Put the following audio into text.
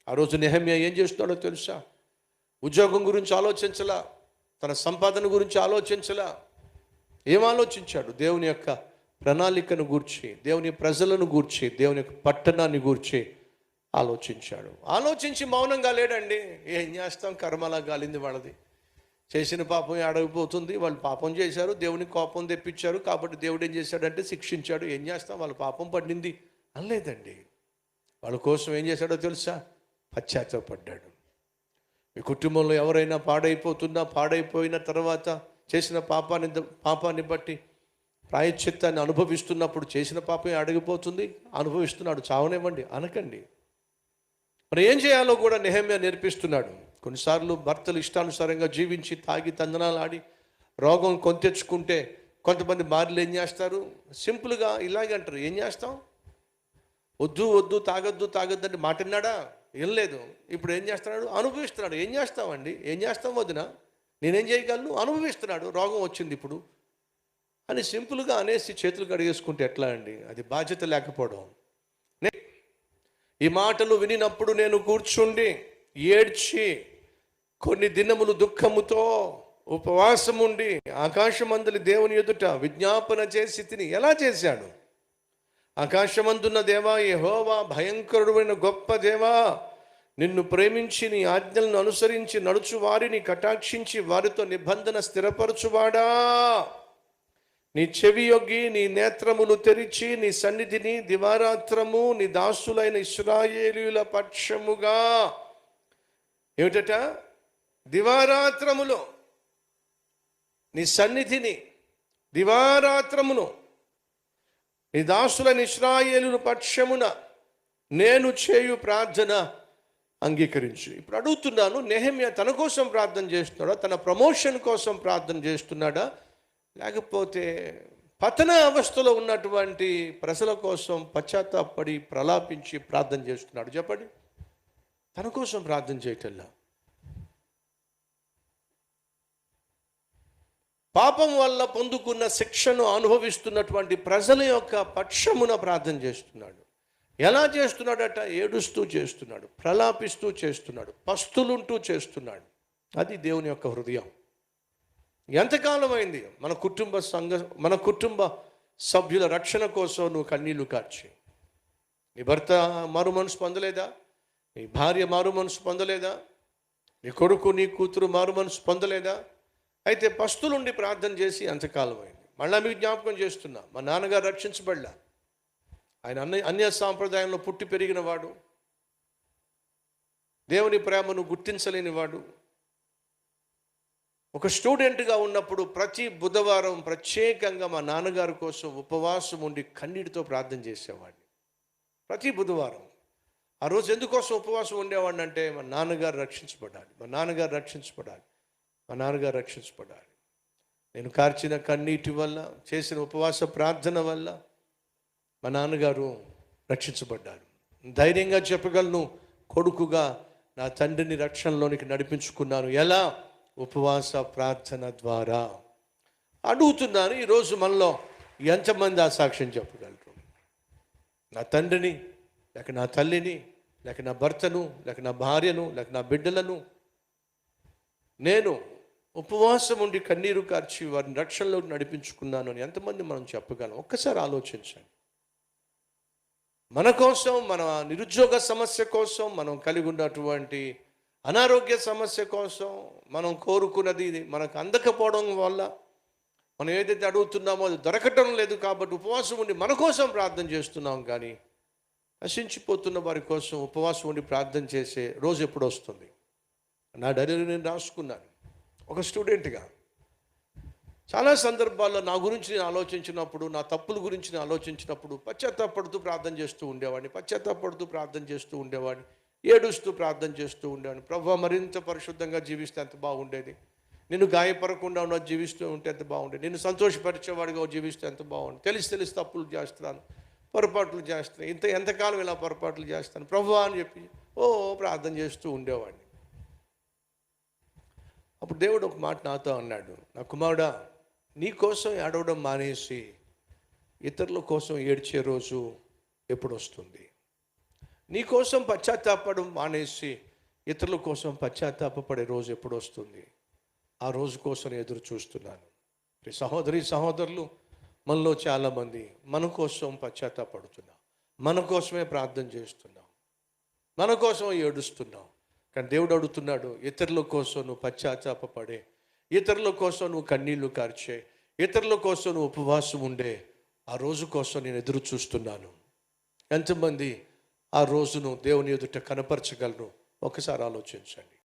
ఆ రోజు నెహమ్యా ఏం చేస్తున్నాడో తెలుసా? ఉద్యోగం గురించి ఆలోచించలా, తన సంపాదన గురించి ఆలోచించలా. ఏం ఆలోచించాడు? దేవుని యొక్క ప్రణాళికను గూర్చి, దేవుని ప్రజలను గూర్చి, దేవుని యొక్క పట్టణాన్ని గూర్చి ఆలోచించాడు. ఆలోచించి మౌనంగా లేడండి. ఏం చేస్తాం, కర్మలా గాలింది వాళ్ళది. చేసిన పాపం అడగిపోతుంది. వాళ్ళు పాపం చేశారు, దేవునికి కోపం తెప్పించారు, కాబట్టి దేవుడు ఏం చేశాడంటే శిక్షించాడు. ఏం చేస్తాం, వాళ్ళ పాపం పడింది అనలేదండి. వాళ్ళ కోసం ఏం చేశాడో తెలుసా? పశ్చాత్తాపడ్డాడు. మీ కుటుంబంలో ఎవరైనా పాడైపోయిన తర్వాత చేసిన పాపాన్ని బట్టి ప్రాయశ్చిత్తాన్ని అనుభవిస్తున్నప్పుడు, చేసిన పాపం అడిగిపోతుంది, అనుభవిస్తున్నాడు, చావనివ్వండి అనకండి. మరి ఏం చేయాలో కూడా నెహమ్యా నేర్పిస్తున్నాడు. కొన్నిసార్లు భర్తలు ఇష్టానుసారంగా జీవించి తాగి తందనాలు ఆడి రోగం తెచ్చుకుంటే కొంతమంది భార్యలు ఏం చేస్తారు? సింపుల్గా ఇలాగే అంటారు, ఏం చేస్తాం, వద్దు తాగొద్దు అంటే మాట విన్నాడా? ఏం లేదు. ఇప్పుడు ఏం చేస్తున్నాడు? అనుభవిస్తున్నాడు. ఏం చేస్తామండి, ఏం చేస్తాం వదిన, నేనేం చేయగలను, అనుభవిస్తున్నాడు, రోగం వచ్చింది ఇప్పుడు అని సింపుల్గా అనేసి చేతులు కడిగేసుకుంటే ఎట్లా అండి? అది బాధ్యత లేకపోవడం. ఈ మాటలు వినినప్పుడు నేను కూర్చుండి ఏడ్చి కొన్ని దినములు దుఃఖముతో ఉపవాసం ఉండి ఆకాశమందులి దేవుని ఎదుట విజ్ఞాపన చేసి తిని. ఎలా చేశాడు? ఆకాశమందున్న దేవా యెహోవా, భయంకరుడైన గొప్ప దేవా, నిన్ను ప్రేమించి నీ ఆజ్ఞలను అనుసరించి నడుచు వారిని కటాక్షించి వారితో నిబంధన స్థిరపరచువాడా, నీ చెవి యొగ్గి నీ నేత్రములు తెరిచి నీ సన్నిధిని దివారాత్రము నీ దాసులైన ఇశ్రాయేలీయుల పక్షముగా, ఏమిటట, దివారాత్రములో నీ సన్నిధిని దివారాత్రమును నీ దాసులైన ఇశ్రాయేలీయుల పక్షమున నేను చేయు ప్రార్థన అంగీకరించు. ఇప్పుడు అడుగుతున్నాను, నెహమ్యా తన కోసం ప్రార్థన చేస్తున్నాడా, తన ప్రమోషన్ కోసం ప్రార్థన చేస్తున్నాడా, లేకపోతే పతన అవస్థలో ఉన్నటువంటి ప్రజల కోసం పశ్చాత్తాపడి ప్రలాపించి ప్రార్థన చేస్తున్నాడు? చెప్పండి. తన కోసం ప్రార్థన చేయటల్లా, పాపం వల్ల పొందుకున్న శిక్షను అనుభవిస్తున్నటువంటి ప్రజల యొక్క పక్షమున ప్రార్థన చేస్తున్నాడు. ఎలా చేస్తున్నాడట? ఏడుస్తూ చేస్తున్నాడు, ప్రలాపిస్తూ చేస్తున్నాడు, పస్తులుంటూ చేస్తున్నాడు. అది దేవుని యొక్క హృదయం. ఎంతకాలం అయింది మన కుటుంబ సభ్యుల రక్షణ కోసం నువ్వు కన్నీళ్లు కార్చి? నీ భర్త మారు మనసు పొందలేదా? నీ భార్య మారు మనసు పొందలేదా? నీ కొడుకు నీ కూతురు మారు మనసు పొందలేదా? అయితే పస్తులుండి ప్రార్థన చేసి ఎంతకాలం అయింది? మళ్ళీ మీకు జ్ఞాపకం చేస్తున్నా, మా నాన్నగారు రక్షించబడ్డా. ఆయన అన్య సాంప్రదాయంలో పుట్టి పెరిగిన వాడు, దేవుని ప్రేమను గుర్తించలేని వాడు. ఒక స్టూడెంట్గా ఉన్నప్పుడు ప్రతి బుధవారం ప్రత్యేకంగా మా నాన్నగారి కోసం ఉపవాసం ఉండి కన్నీటితో ప్రార్థన చేసేవాడిని. ప్రతి బుధవారం. ఆ రోజు ఎందుకోసం ఉపవాసం ఉండేవాడిని అంటే, మా నాన్నగారు రక్షించబడాలి. నేను కార్చిన కన్నీటి వల్ల, చేసిన ఉపవాస ప్రార్థన వల్ల మా నాన్నగారు రక్షించబడ్డారు. ధైర్యంగా చెప్పగలను, కొడుకుగా నా తండ్రిని రక్షణలోనికి నడిపించుకున్నాను. ఎలా? ఉపవాస ప్రార్థన ద్వారా. అడుగుతున్నాను, ఈరోజు మనలో ఎంతమంది ఆ సాక్ష్యం చెప్పగలరు? నా తండ్రిని, లేక నా తల్లిని, లేక నా భర్తను, లేక నా భార్యను, లేక నా బిడ్డలను నేను ఉపవాసం ఉండి కన్నీరు కార్చి వారిని రక్షణలోకి నడిపించుకున్నాను అని ఎంతమంది మనం చెప్పగలం? ఒక్కసారి ఆలోచించండి. మన కోసం, మన నిరుద్యోగ సమస్య కోసం, మనం కలిగి ఉన్నటువంటి అనారోగ్య సమస్య కోసం, మనం కోరుకున్నది మనకు అందకపోవడం వల్ల, మనం ఏదైతే అడుగుతున్నామో అది దొరకటం లేదు కాబట్టి ఉపవాసం ఉండి మన కోసం ప్రార్థన చేస్తున్నాం. కానీ నశించిపోతున్న వారి కోసం ఉపవాసం ఉండి ప్రార్థన చేసే రోజు ఎప్పుడు వస్తుంది? నా డైరీలో నేను రాసుకున్నాను. ఒక స్టూడెంట్గా చాలా సందర్భాల్లో నా గురించి నేను ఆలోచించినప్పుడు, నా తప్పుల గురించి నేను ఆలోచించినప్పుడు పశ్చాత్తాపడుతూ ప్రార్థన చేస్తూ ఉండేవాడిని, ఏడుస్తూ ప్రార్థన చేస్తూ ఉండేవాడిని. ప్రభువా, మరింత పరిశుద్ధంగా జీవిస్తే ఎంత బాగుండేది, నిన్ను గాయపడకుండా ఉన్న జీవిస్తూ ఉంటే ఎంత బాగుండేది, నిన్ను సంతోషపరిచేవాడిగా జీవిస్తే ఎంత బాగుంది. తెలిసి తప్పులు చేస్తున్నాను, పొరపాట్లు చేస్తున్నాను, ఎంతకాలం ఇలా పొరపాట్లు చేస్తాను ప్రభువా అని చెప్పి ప్రార్థన చేస్తూ ఉండేవాడిని. అప్పుడు దేవుడు ఒక మాట నాతో అన్నాడు, నా కుమారుడా, నీ కోసం ఏడవడం మానేసి ఇతరుల కోసం ఏడ్చే రోజు ఎప్పుడు వస్తుంది? నీ కోసం పశ్చాత్తాపడం మానేసి ఇతరుల కోసం పశ్చాత్తాపడే రోజు ఎప్పుడు వస్తుంది? ఆ రోజు కోసం నేను ఎదురు చూస్తున్నాను. సహోదరి సహోదరులు, మనలో చాలామంది మన కోసం పశ్చాత్తాపడుతున్నాం, మన కోసమే ప్రార్థన చేస్తున్నాం, మన కోసం ఏడుస్తున్నాం. కానీ దేవుడు అడుగుతున్నాడు, ఇతరుల కోసం నువ్వు పశ్చాత్తాపడే, ఇతరుల కోసం నువ్వు కన్నీళ్లు కార్చే, ఇతరుల కోసం నువ్వు ఉపవాసం ఉండే ఆ రోజు కోసం నేను ఎదురు చూస్తున్నాను. ఎంతమంది ఆ రోజును దేవుని ఎదుట కనపరచగలరు? ఒకసారి ఆలోచించండి.